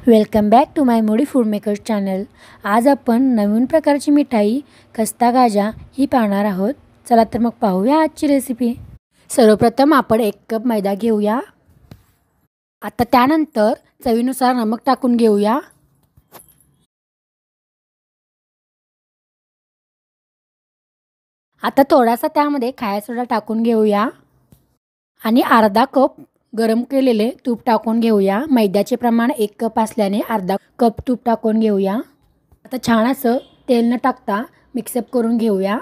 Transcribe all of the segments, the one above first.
Welcome back to my मोडी food makers channel. आज आपण नवीन प्रकारची मिठाई खस्ता गाजा ही पाहणार आहोत। चला तर मग पाहूया आजची रेसिपी। सर्वप्रथम आपण 1 कप मैदा घेऊया। आता त्यानंतर चवीनुसार नमक टाकून घेऊया। आता थोडासा त्यामध्ये खायचा सोडा टाकून घेऊया आणि अर्धा कप गरम केलेले तूप टाकून घेऊया। मैद्याचे प्रमाण 1 कप असल्याने अर्धा कप तूप टाकून घेऊया। आता छान असं तेल न टाकता मिक्सअप करून घेऊया।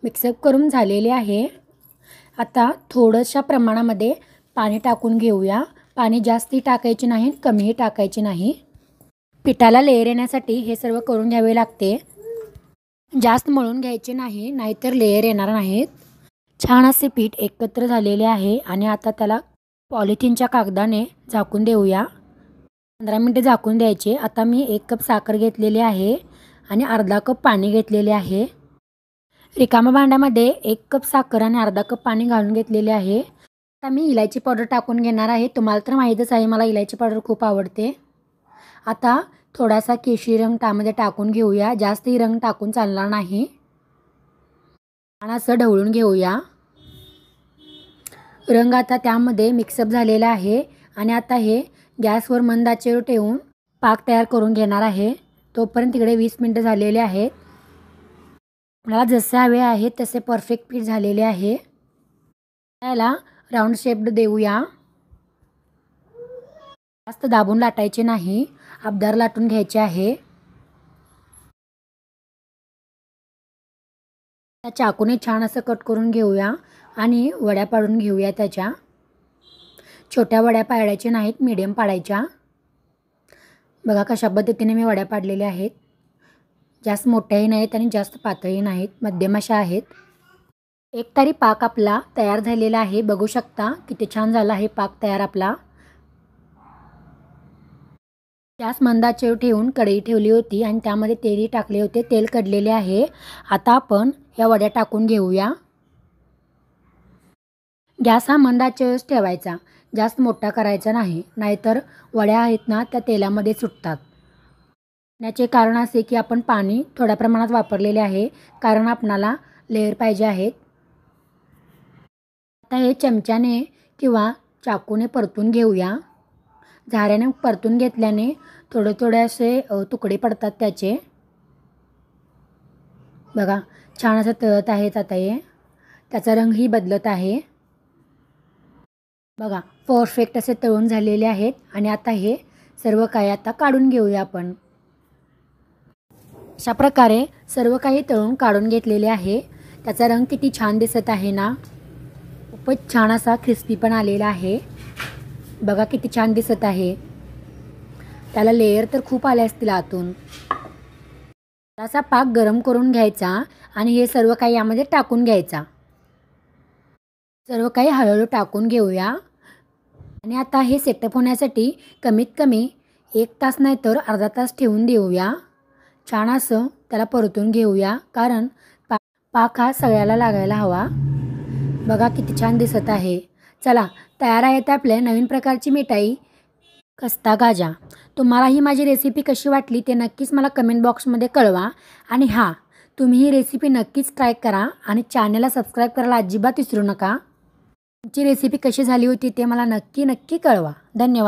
मिक्सअप करून झालेले आहे। आता थोड्याशा प्रमाणामध्ये पाणी टाकून घेऊया। पाणी जास्ती टाकायचे नाही, कमीही टाकायचे नाही। पिठाला लेयर येण्यासाठी हे सर्व करून घ्यावे लागते। जास्त मळून घ्यायचे नाही, नाहीतर लेयर येणार नाहीत। छान असे पीठ एकत्र झालेले आहे आणि आता त्याला पॉलिथिनच्या कागदाने झाकून देऊया। 15 मिनिटे झाकून द्यायचे। आता मी 1 कप साखर घेतलेली आहे आणि अर्धा कप पाणी घेतलेले आहे। रिकाम्या भांड्यामध्ये 1 कप साखर आणि अर्धा कप पाणी घालून घेतलेले आहे। आता मी इलायची पावडर टाकून घेणार आहे। तुम्हाला तर माहीतच आहे मला इलायची पावडर खूप आवडते। आता थोडासा केशरी रंग त्यामध्ये टाकून घेऊया। जास्तही रंग टाकून चालणार नाही। छान असं ढवळून घेऊया। रंग आता त्यामध्ये मिक्सअप झालेला आहे आणि आता हे गॅसवर मंद आचेवर ठेवून पाक तयार करून घेणार आहे। तोपर्यंत तिकडे 20 मिनिटे झालेले आहेत। मला जसे हवे आहे तसे परफेक्ट पीठ झालेले आहे। त्याला राऊंड शेप देऊया। जास्त दाबून लाटायचे नाही, आबदार लाटून घ्यायचे आहे। त्या चाकूने छान असं कट करून घेऊया आणि वड्या पाडून घेऊया। त्याच्या छोट्या वड्या पाडायच्या नाहीत, मीडियम पाडायच्या। बघा कशा पद्धतीने मी वड्या पाडलेल्या आहेत। जास्त मोठ्याही नाहीत आणि जास्त पातळही नाहीत, मध्यम अशा आहेत। एक तारी पाक आपला तयार झालेला आहे। बघू शकता किती छान झाला आहे पाक तयार आपला। गॅस मंद आचेवर ठेवून कढई ठेवली होती आणि त्यामध्ये तेलही टाकले होते। तेल कडलेले आहे। आता आपण या वड्या टाकून घेऊया। गॅस हा मंद आचेवरच ठेवायचा, जास्त मोठा करायचा नाही, नाहीतर वड्या आहेत ना त्या तेलामध्ये सुटतात। याचे कारण असे की आपण पाणी थोड्या प्रमाणात वापरलेले आहे, कारण आपणाला लेयर पाहिजे आहेत। आता हे चमच्याने किंवा चाकूने परतून घेऊया। झाऱ्याने परतून घेतल्याने थोडे थोडे असे तुकडे पडतात त्याचे। बघा छान असं तळत आहेत आता हे। त्याचा रंगही बदलत आहे। बघा परफेक्ट असे तळून झालेले आहेत आणि आता हे सर्व काही आता काढून घेऊया आपण। अशा प्रकारे सर्व काही तळून काढून घेतलेले आहे। त्याचा रंग किती छान दिसत आहे ना, खूपच छान असा क्रिस्पी पण आलेला आहे। बघा किती छान दिसत आहे। त्याला लेयर तर खूप आले असतील आतून। असा पाक गरम करून घ्यायचा आणि हे सर्व काही यामध्ये टाकून घ्यायचा। सर्व काही हळूहळू टाकून घेऊया आणि आता हे सेटअप होण्यासाठी कमीत कमी 1 तास नाही तर अर्धा तास ठेवून देऊया। छान असं त्याला परतून घेऊया, कारण पाक हा सगळ्याला लागायला हवा। बघा किती छान दिसत आहे। चला तयार आहे ते आपल्या नवीन प्रकारची मिठाई खस्ता गाजा। तुम्हाला ही माझी रेसिपी कशी वाटली ते नक्कीच मला कमेंट बॉक्समध्ये कळवा आणि हां, तुम्ही ही रेसिपी नक्कीच ट्राय करा आणि चॅनलला सबस्क्राईब करायला अजिबात विसरू नका। तुमची रेसिपी कशी झाली होती ते मला नक्की कळवा। धन्यवाद।